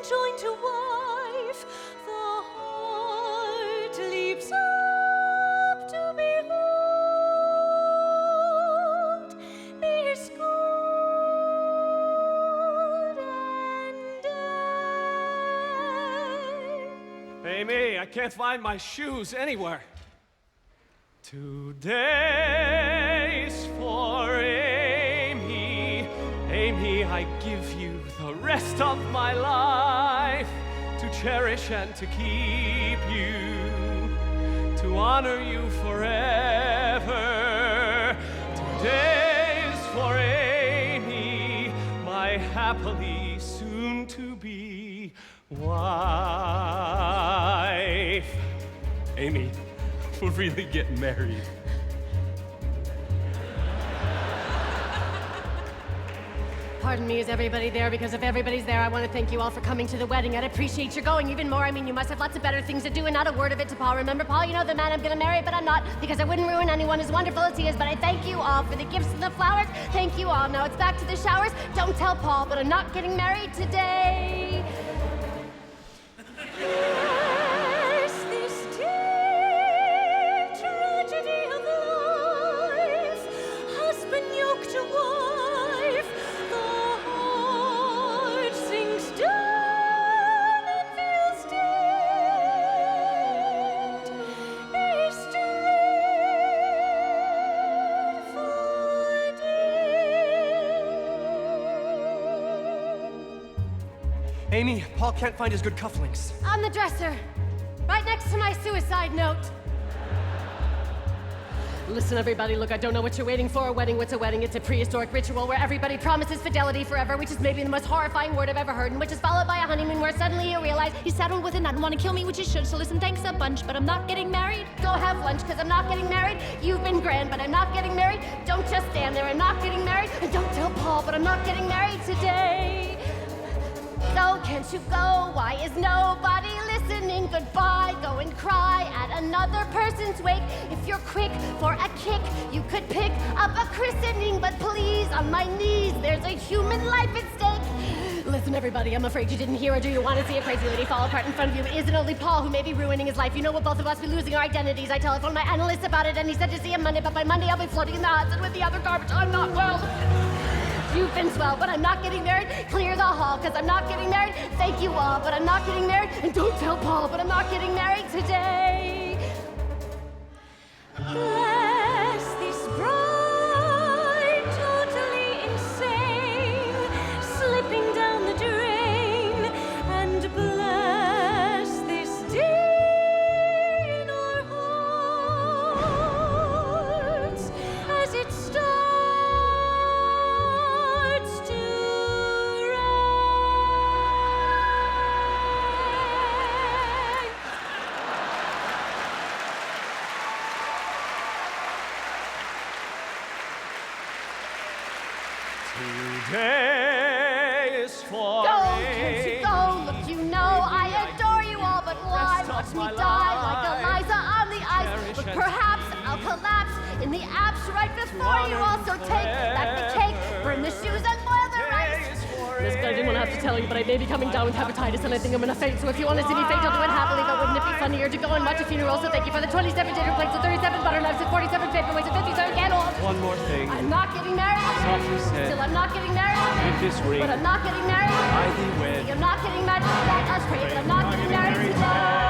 joined to wife, the heart leaps up to behold this good and Amy, I can't find my shoes anywhere. Today's for Amy. Amy, I give you the rest of my life to cherish and to keep you, to honor you forever. Today's for Amy, my happily soon to be wife. Amy, we're really getting married. Pardon me, is everybody there? Because if everybody's there, I want to thank you all for coming to the wedding. I'd appreciate your going even more. I mean, you must have lots of better things to do, and not a word of it to Paul. Remember, Paul, you know the man I'm gonna marry, but I'm not, because I wouldn't ruin anyone as wonderful as he is. But I thank you all for the gifts and the flowers. Thank you all. Now it's back to the showers. Don't tell Paul, but I'm not getting married today. Yes, this deep tragedy of life, husband yoked to wife, the heart sinks down and feels dead. Is dreadful day. Amy, Paul can't find his good cufflinks. On the dresser, right next to my suicide note. Listen, everybody, look, I don't know what you're waiting for. A wedding, what's a wedding? It's a prehistoric ritual where everybody promises fidelity forever, which is maybe the most horrifying word I've ever heard, and which is followed by a honeymoon where suddenly you realize You settled with it and want to kill me, which you should, so listen, thanks a bunch, but I'm not getting married. go have lunch, because I'm not getting married. You've been grand, but I'm not getting married. Don't just stand there, I'm not getting married. And don't tell Paul, but I'm not getting married today. So can't you go? Why is nobody listening? Goodbye, go and cry at another person's wake. If you're quick for a kick, you could pick up a christening. But please, on my knees, there's a human life at stake. Listen, everybody, I'm afraid you didn't hear, or do you want to see a crazy lady fall apart in front of you? It isn't only Paul who may be ruining his life. You know, we'll both of us be losing our identities. I telephoned my analyst about it, and he said to see him Monday, but by Monday I'll be floating in the Hudson with the other garbage. I'm not well. You've been swell, but I'm not getting married. Clear the hall, because I'm not getting married. Thank you all, but I'm not getting married. And don't tell Paul, but I'm not getting married today. Bless this bride, totally insane, slipping down the drain, and bless this day in our hearts as it starts to rain. Today is for Go, can't you go? Look, you know I adore you all, but why watch me die like Eliza on the ice? Look, perhaps I'll collapse in the apse right before you. Also take back the cake, burn the shoes, and boil the rice. Listen, I didn't want to have to tell you, but I may be coming down with hepatitis, and I think I'm gonna faint. So if you want to see me faint, I'll do it happily. But wouldn't it be funnier to go and watch a funeral? So thank you for the 27 dinner plates, the 37 butter knives, the 47 paperweights, the 57 candles. One more thing. I'm not getting married. Softly said. Still, I'm not getting married. With this ring, But I'm not getting married. I thee wed. I'm not getting married. Let us pray, but I'm not getting married today.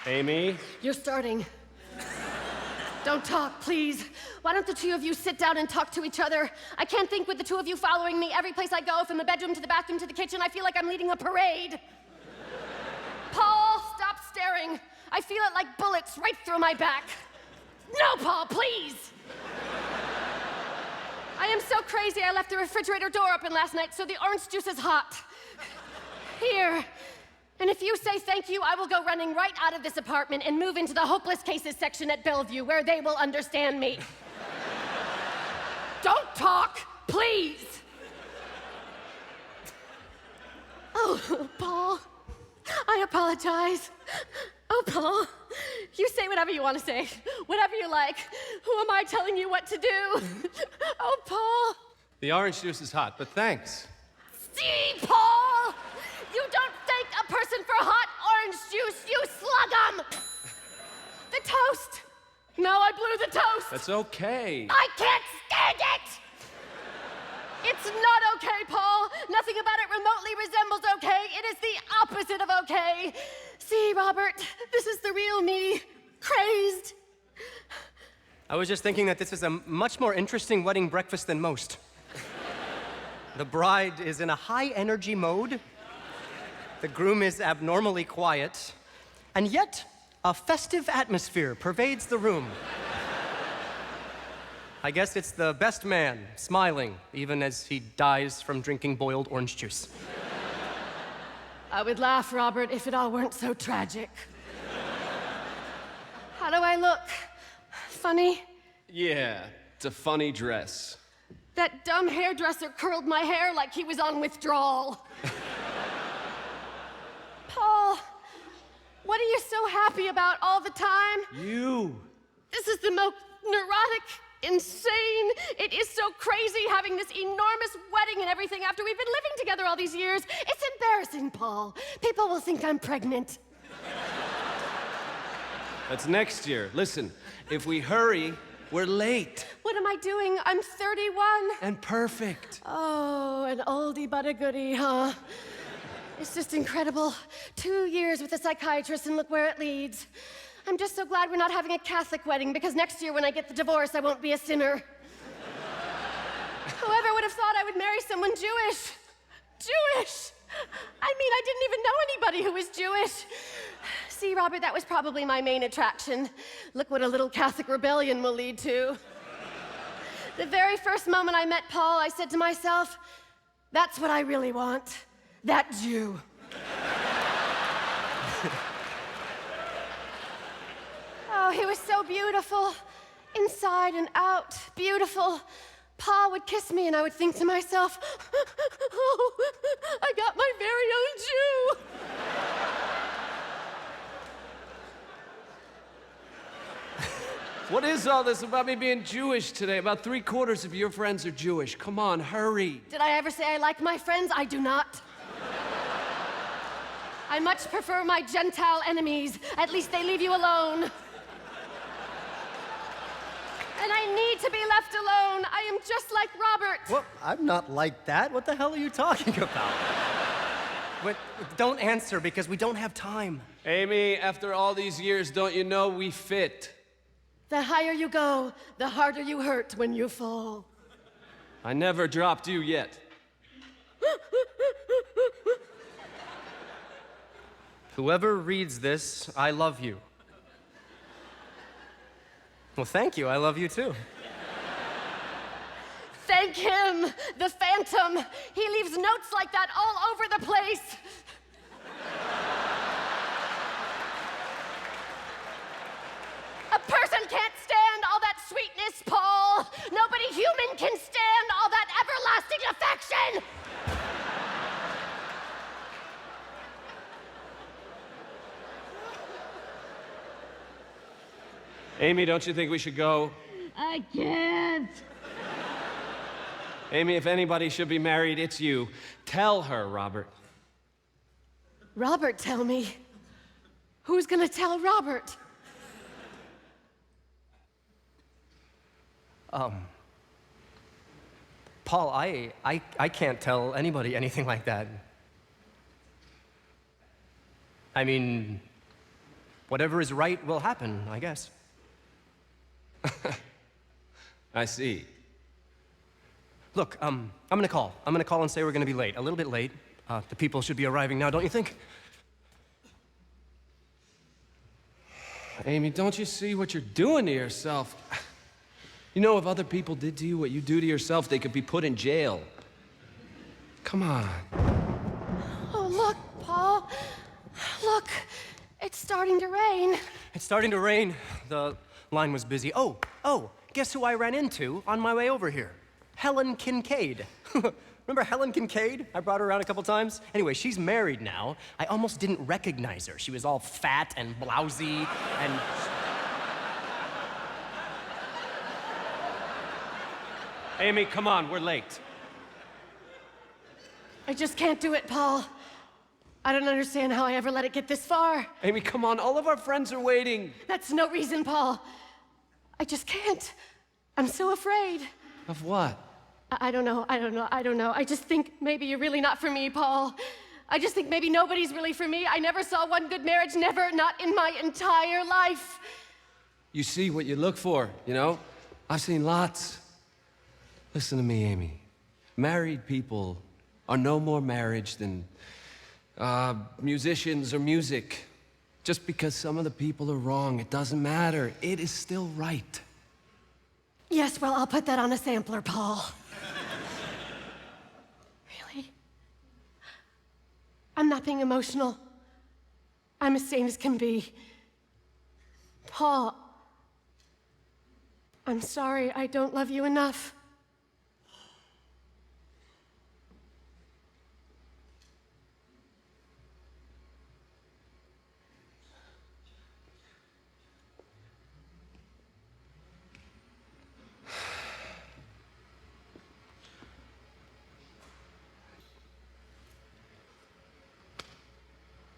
Amy? You're starting. Don't talk, please. Why don't the two of you sit down and talk to each other? I can't think with the two of you following me. Every place I go, from the bedroom to the bathroom to the kitchen, I feel like I'm leading a parade. Paul, stop staring. I feel it like bullets right through my back. No, Paul, please. I am so crazy I left the refrigerator door open last night so the orange juice is hot. Here. And if you say thank you, I will go running right out of this apartment and move into the hopeless cases section at Bellevue where they will understand me. Don't talk, please. Oh, Paul, I apologize. Oh, Paul, you say whatever you want to say, whatever you like. Who am I telling you what to do? Oh, Paul. The orange juice is hot, but thanks. See, Paul, you don't thank a person for hot orange juice, you slug 'em. The toast. No, I blew the toast. That's okay. I can't stand it. It's not okay, Paul. Nothing about it remotely resembles okay. It is the opposite of okay. See, Robert, this is the real me, crazed. I was just thinking that this is a much more interesting wedding breakfast than most. The bride is in a high-energy mode. The groom is abnormally quiet. And yet, a festive atmosphere pervades the room. I guess it's the best man, smiling, even as he dies from drinking boiled orange juice. I would laugh, Robert, if it all weren't so tragic. How do I look? Funny? Yeah, it's a funny dress. That dumb hairdresser curled my hair like he was on withdrawal. Paul, what are you so happy about all the time? You. This is the most neurotic, insane. It is so crazy having this enormous wedding and everything after we've been living together all these years. It's embarrassing, Paul. People will think I'm pregnant. That's next year. Listen, if we hurry, we're late. What am I doing? I'm 31. And perfect. Oh, an oldie but a goodie, huh? It's just incredible. 2 years with a psychiatrist and look where it leads. I'm just so glad we're not having a Catholic wedding because next year when I get the divorce, I won't be a sinner. Whoever would have thought I would marry someone Jewish? Jewish! I mean, I didn't even know anybody who was Jewish. See, Robert, that was probably my main attraction. Look what a little Catholic rebellion will lead to. The very first moment I met Paul, I said to myself, that's what I really want, that Jew. Oh, he was so beautiful, inside and out, beautiful. Paul would kiss me and I would think to myself, oh, I got my very own Jew. What is all this about me being Jewish today? About 3/4 of your friends are Jewish. Come on, hurry. Did I ever say I like my friends? I do not. I much prefer my Gentile enemies. At least they leave you alone. And I need to be left alone. I am just like Robert. Well, I'm not like that. What the hell are you talking about? But don't answer because we don't have time. Amy, after all these years, don't you know we fit? The higher you go, the harder you hurt when you fall. I never dropped you yet. Whoever reads this, I love you. Well, thank you. I love you too. Thank him, the Phantom. He leaves notes like that all over the place. A person can't stand all that sweetness, Paul. Nobody human can stand all that everlasting affection. Amy, don't you think we should go? I can't. Amy, if anybody should be married, it's you. Tell her, Robert. Robert, tell me. Who's gonna tell Robert? Paul, I can't tell anybody anything like that. I mean, whatever is right will happen, I guess. I see. Look, I'm gonna call. I'm gonna call and say we're gonna be late. A little bit late. The people should be arriving now, don't you think? Amy, don't you see what you're doing to yourself? You know, if other people did to you what you do to yourself, they could be put in jail. Come on. Oh, look, Paul. Look, it's starting to rain. It's starting to rain. The line was busy. Oh, guess who I ran into on my way over here? Helen Kincaid. Remember Helen Kincaid? I brought her around a couple times. Anyway, she's married now. I almost didn't recognize her. She was all fat and blousy and... Amy, come on, we're late. I just can't do it, Paul. I don't understand how I ever let it get this far. Amy, come on, all of our friends are waiting. That's no reason, Paul. I just can't. I'm so afraid. Of what? I don't know. I just think maybe you're really not for me, Paul. I just think maybe nobody's really for me. I never saw one good marriage, never, not in my entire life. You see what you look for, you know? I've seen lots. Listen to me, Amy. Married people are no more marriage than musicians or music. Just because some of the people are wrong, it doesn't matter. It is still right. Yes, well, I'll put that on a sampler, Paul. Really? I'm not being emotional. I'm as sane as can be. Paul, I'm sorry I don't love you enough.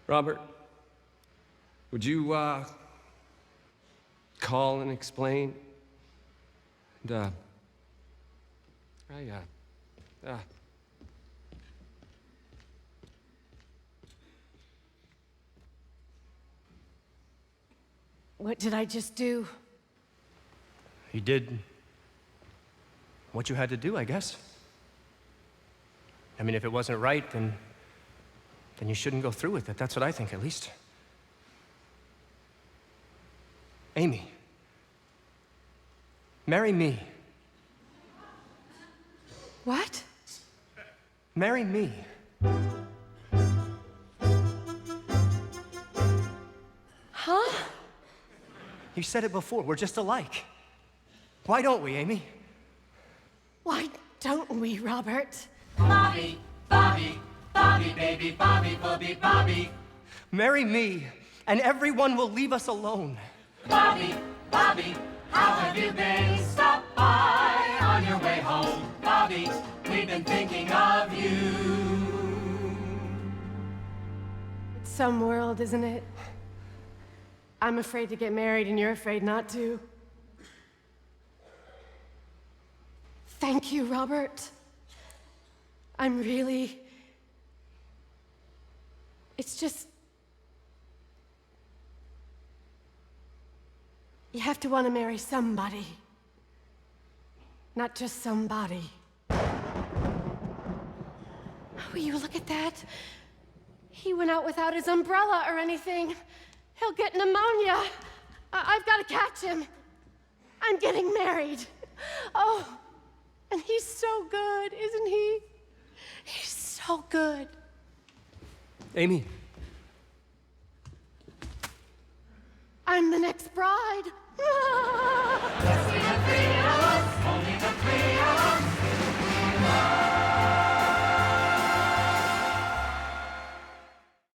Robert, would you, call and explain? And, What did I just do? You did what you had to do, I guess. I mean, if it wasn't right, then you shouldn't go through with it. That's what I think, at least. Amy, marry me. What? Marry me. Huh? You said it before, we're just alike. Why don't we, Amy? Why don't we, Robert? Bobby, Bobby, Bobby, baby, Bobby, Bobby, Bobby. Marry me, and everyone will leave us alone. Bobby, Bobby, how have you been? Stop by on your way home. Bobby, we've been thinking of you. It's some world, isn't it? I'm afraid to get married and you're afraid not to. Thank you, Robert. I'm really... It's just... You have to want to marry somebody. Not just somebody. Will you look at that? He went out without his umbrella or anything. He'll get pneumonia. I've got to catch him. I'm getting married. Oh, and he's so good, isn't he? He's so good. Amy. I'm the next bride.